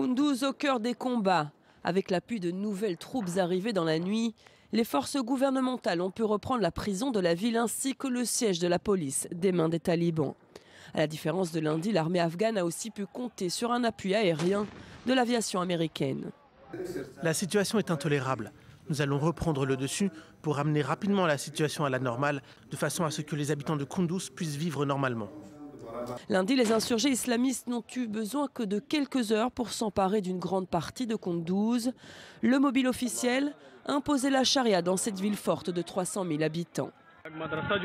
Kunduz au cœur des combats. Avec l'appui de nouvelles troupes arrivées dans la nuit, les forces gouvernementales ont pu reprendre la prison de la ville ainsi que le siège de la police des mains des talibans. À la différence de lundi, l'armée afghane a aussi pu compter sur un appui aérien de l'aviation américaine. La situation est intolérable. Nous allons reprendre le dessus pour ramener rapidement la situation à la normale, de façon à ce que les habitants de Kunduz puissent vivre normalement. Lundi, les insurgés islamistes n'ont eu besoin que de quelques heures pour s'emparer d'une grande partie de Kunduz. Le mobile officiel imposait la charia dans cette ville forte de 300 000 habitants.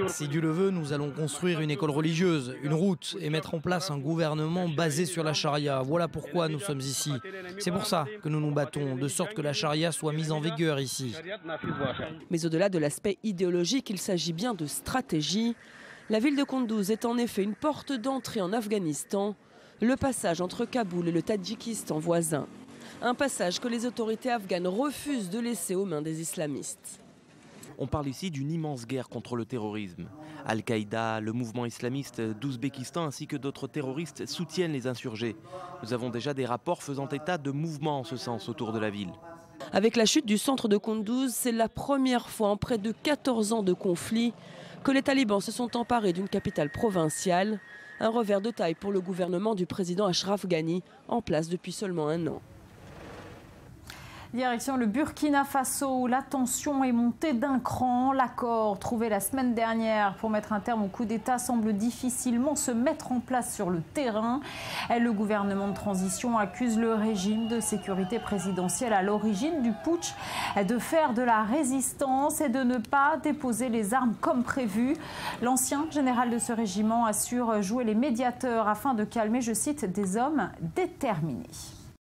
Si Dieu le veut, nous allons construire une école religieuse, une route et mettre en place un gouvernement basé sur la charia. Voilà pourquoi nous sommes ici. C'est pour ça que nous nous battons, de sorte que la charia soit mise en vigueur ici. Mais au-delà de l'aspect idéologique, il s'agit bien de stratégie. La ville de Kunduz est en effet une porte d'entrée en Afghanistan, le passage entre Kaboul et le Tadjikistan voisin. Un passage que les autorités afghanes refusent de laisser aux mains des islamistes. On parle ici d'une immense guerre contre le terrorisme. Al-Qaïda, le mouvement islamiste d'Ouzbékistan ainsi que d'autres terroristes soutiennent les insurgés. Nous avons déjà des rapports faisant état de mouvements en ce sens autour de la ville. Avec la chute du centre de Kunduz, c'est la première fois en près de 14 ans de conflit que les talibans se sont emparés d'une capitale provinciale. Un revers de taille pour le gouvernement du président Ashraf Ghani, en place depuis seulement un an. Direction le Burkina Faso où la tension est montée d'un cran. L'accord trouvé la semaine dernière pour mettre un terme au coup d'État semble difficilement se mettre en place sur le terrain. Le gouvernement de transition accuse le régime de sécurité présidentielle à l'origine du putsch de faire de la résistance et de ne pas déposer les armes comme prévu. L'ancien général de ce régiment assure jouer les médiateurs afin de calmer, je cite, des hommes déterminés.